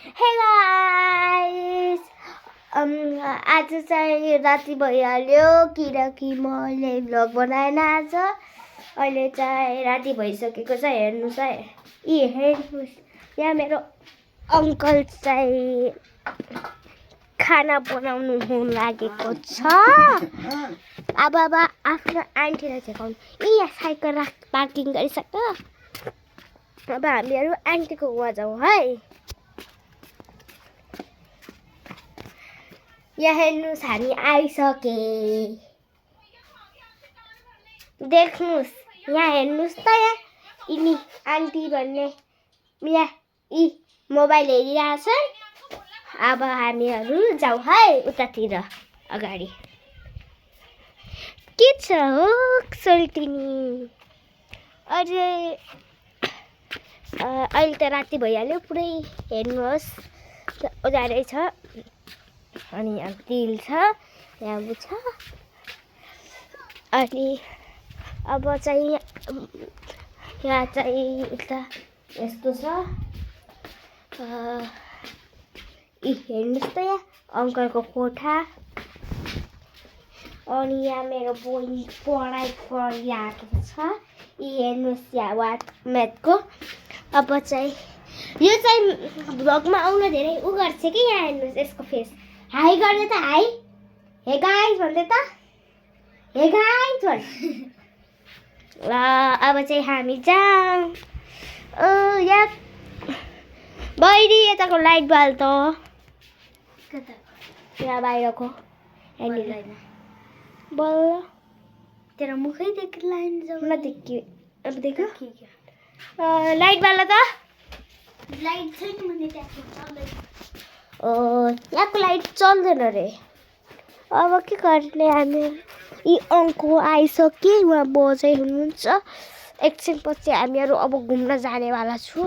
Hey guys आज चाहिँ राति भइहाल्यो किनकि मैले भ्लग बनाएन आज। अहिले चाहिँ राति भइसकेको छ। हेर्नुस् है, हेर्नुस् यहाँ मेरो अङ्कल चाहिँ खाना बनाउनु लागेको छ। अब आफ्नो आन्टीलाई देखाउनु। यहाँ साइकल पार्किङ गरिसक्यो। अब हामीहरू आन्टीको वहाँ जाउँ है। यहाँ हेर्नुस् हामी आइसके। देख्नुस् यहाँ हेर्नुस् त यहाँ यिनी आन्टी भन्ने यहाँ यी मोबाइल हेरिरहेछन्। अब हामीहरू जाउँ है उतातिर अगाडि। के छ हो सोल्टिनी? अझै अहिले त राति भइहाल्यो पुरै। हेर्नुहोस् उजाडै छ अनि यहाँ तिल छ, यहाँ छ। अनि अब चाहिँ यहाँ चाहिँ उता यस्तो छ। हेर्नुहोस् त यहाँ अङ्कलको कोठा। अनि यहाँ मेरो बहिनी पढाइ गरिरहेको छ। हेर्नुहोस् यहाँ म्याथको। अब चाहिँ यो चाहिँ भ्लगमा आउन धेरै उ गर्छ कि। यहाँ हेर्नुहोस् यसको फेस। हाई गर्दै त हाई। हे गाइस भन्दै त हे गाइस भन्। ल अब चाहिँ हामी जाउँ। यहाँ बहिनी यताको लाइट बाल त यहाँ बाहिरको यहाँनिर बल्ल तेरो मुखै देख लाइन जाउँ न। देखियो अब देखो लाइट बाल त लाइट छैन भने यहाँको लाइट चल्दैन रे। अब के गर्ने हामी? यी अङ्कल आइसके, उहाँ बजाइ हुनुहुन्छ। एकछिनपछि हामीहरू अब घुम्न जानेवाला छु।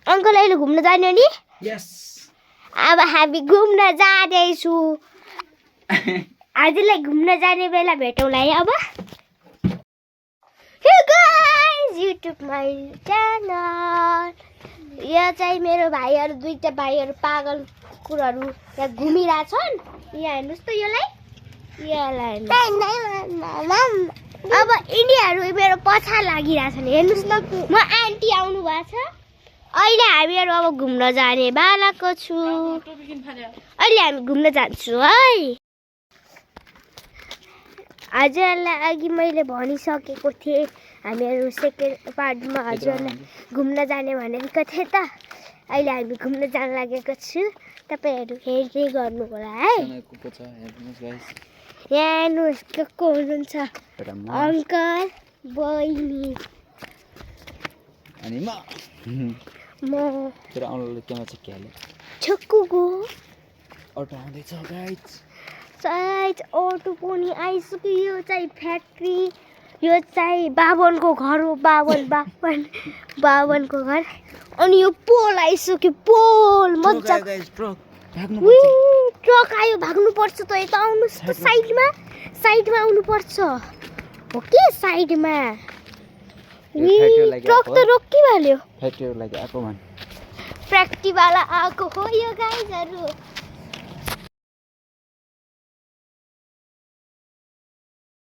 अङ्कल अहिले घुम्न जाने नि? यस। अब हामी घुम्न जाँदैछु। हजुरलाई घुम्न जाने बेला भेटौँला है अब। Hey guys YouTube my channel. यहाँ चाहिँ मेरो भाइहरू दुईटा भाइहरू पागल कुकुरहरू यहाँ घुमिरहेछन्। यहाँ हेर्नुहोस् त यसलाई। अब यिनीहरू मेरो पछाडि लागिरहेछन्। हेर्नुहोस् न म आन्टी आउनु भएको छ। अहिले हामीहरू अब घुम्न जाने बालाको छु। अहिले हामी घुम्न जान्छु है। हजुरहरूलाई अघि मैले भनिसकेको थिएँ हामीहरू सेकेन्ड पार्टमा हजुरहरूलाई घुम्न जाने भनेको थिएँ त। अहिले हामी घुम्न जान लागेको छु। तपाईँहरू हेर्दै गर्नु होला है। यहाँ हेर्नुहोस् को हुनुहुन्छ? अङ्कल, बहिनी अनि म तेरो आउनुले केमा छ के हाल्यो? छक्कुको अटो आउँदैछ गाइस। सायद अटो पनि आइसक्यो। यो चाहिँ फ्याक्ट्री। यो चाहिँ बाबनको घर हो। बाबनको घर। अनि यो पोल आइसक्यो। पोल मजा। ट्रक आयो भाग्नुपर्छ त। यता आउनुहोस् त साइडमा आउनुपर्छ हो कि साइडमा। ट्रक त रोकिहाल्यो। फ्याक्ट्रीको लागि आएको भन्। फ्याक्ट्रीवाला आएको हो यो गाइजहरू।